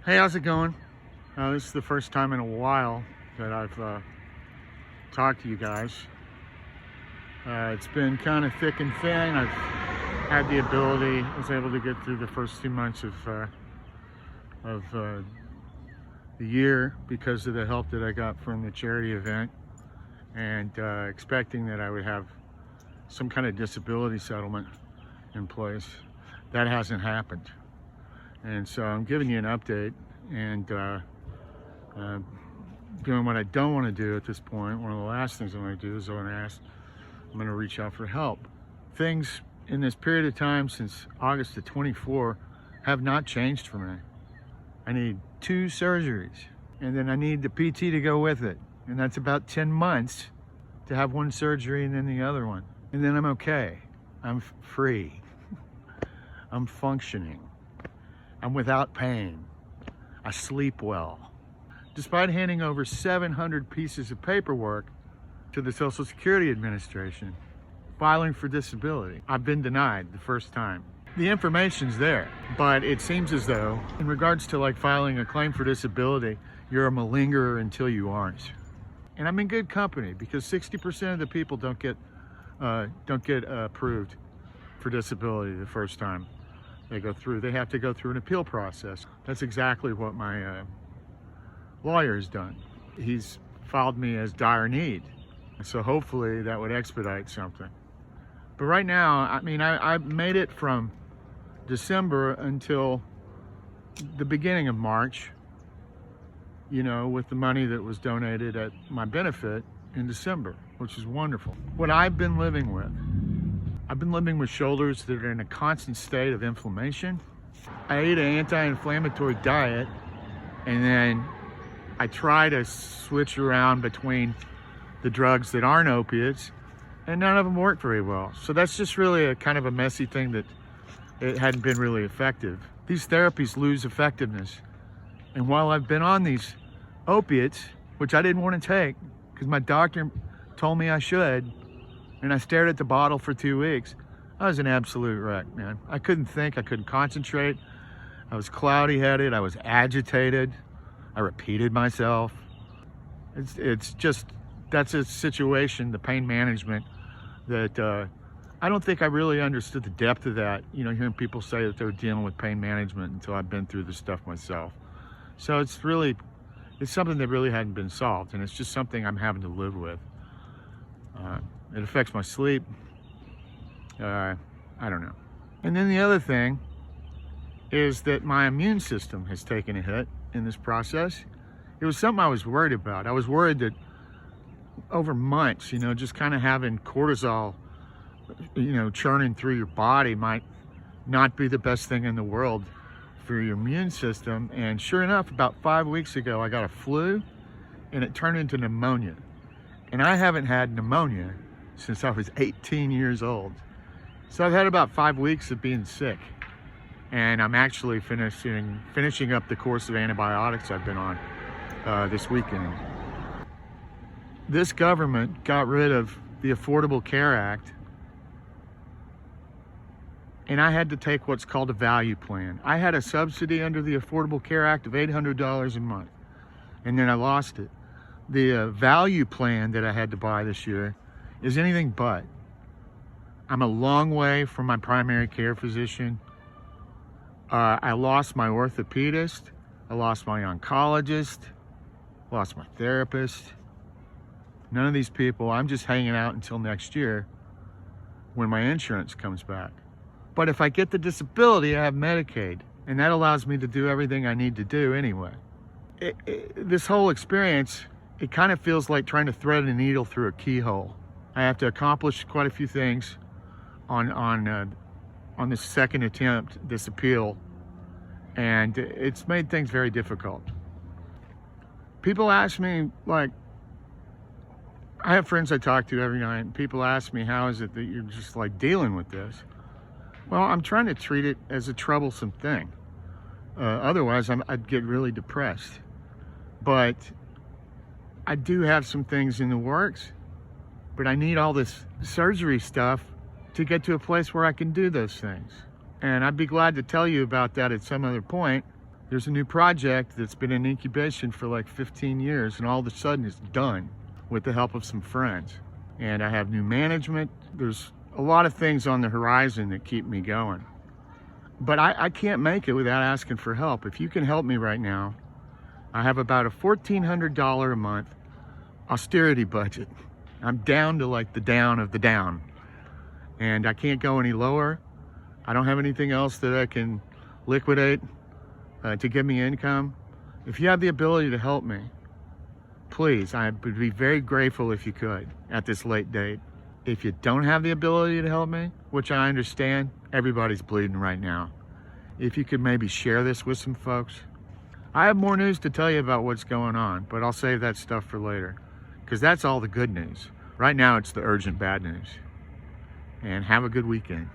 Hey, how's it going? This is the first time in a while that I've talked to you guys. It's been kind of thick and thin. I've had the ability, was able to get through the first 2 months of the year because of the help that I got from the charity event, and expecting that I would have some kind of disability settlement in place. That hasn't happened. And so I'm giving you an update and doing what I don't want to do at this point. One of the last things I want to do is I'm going to reach out for help. Things in this period of time since August of 24 have not changed for me. I need 2 surgeries, and then I need the PT to go with it. And that's about 10 months to have 1 surgery and then the other one. And then I'm okay. I'm free. I'm functioning. I'm without pain. I sleep well. Despite handing over 700 pieces of paperwork to the Social Security Administration, filing for disability, I've been denied the first time. The information's there, but it seems as though, in regards to like filing a claim for disability, you're a malingerer until you aren't. And I'm in good company because 60% of the people don't get approved for disability the first time they go through. They have to go through an appeal process. That's exactly what my lawyer has done. He's filed me as dire need. So hopefully that would expedite something. But right now, I mean, I made it from December until the beginning of March, you know, with the money that was donated at my benefit in December, which is wonderful. What I've been living with shoulders that are in a constant state of inflammation. I ate an anti-inflammatory diet, and then I try to switch around between the drugs that aren't opiates, and none of them work very well. So that's just really a kind of a messy thing that it hadn't been really effective. These therapies lose effectiveness. And while I've been on these opiates, which I didn't want to take because my doctor told me I should, and I stared at the bottle for 2 weeks, I was an absolute wreck, man. I couldn't think, I couldn't concentrate. I was cloudy-headed, I was agitated. I repeated myself. It's just, that's a situation, the pain management, that I don't think I really understood the depth of that, you know, hearing people say that they were dealing with pain management until I've been through this stuff myself. So it's something that really hadn't been solved, and it's just something I'm having to live with. It affects my sleep. I don't know. And then the other thing is that my immune system has taken a hit in this process. It was something I was worried about. I was worried that over months, you know, just kind of having cortisol, you know, churning through your body might not be the best thing in the world for your immune system. And sure enough, about 5 weeks ago, I got a flu and it turned into pneumonia. And I haven't had pneumonia since I was 18 years old. So I've had about 5 weeks of being sick. And I'm actually finishing up the course of antibiotics I've been on this weekend. This government got rid of the Affordable Care Act, and I had to take what's called a value plan. I had a subsidy under the Affordable Care Act of $800 a month, and then I lost it. The value plan that I had to buy this year is anything but. I'm a long way from my primary care physician. I lost my orthopedist. I lost my oncologist. Lost my therapist. None of these people, I'm just hanging out until next year when my insurance comes back. But if I get the disability, I have Medicaid, and that allows me to do everything I need to do anyway. This whole experience, it kind of feels like trying to thread a needle through a keyhole. I have to accomplish quite a few things on this second attempt, this appeal, and it's made things very difficult. People ask me, like, I have friends I talk to every night, and people ask me, how is it that you're just like dealing with this? Well, I'm trying to treat it as a troublesome thing. Otherwise, I'd get really depressed. But I do have some things in the works, but I need all this surgery stuff to get to a place where I can do those things. And I'd be glad to tell you about that at some other point. There's a new project that's been in incubation for like 15 years, and all of a sudden it's done with the help of some friends. And I have new management. There's a lot of things on the horizon that keep me going. But I can't make it without asking for help. If you can help me right now, I have about a $1,400 a month austerity budget. I'm down to like the down of the down. And I can't go any lower. I don't have anything else that I can liquidate to give me income. If you have the ability to help me, please, I would be very grateful if you could at this late date. If you don't have the ability to help me, which I understand, everybody's bleeding right now. If you could maybe share this with some folks. I have more news to tell you about what's going on, but I'll save that stuff for later, because that's all the good news. Right now, it's the urgent bad news. And have a good weekend.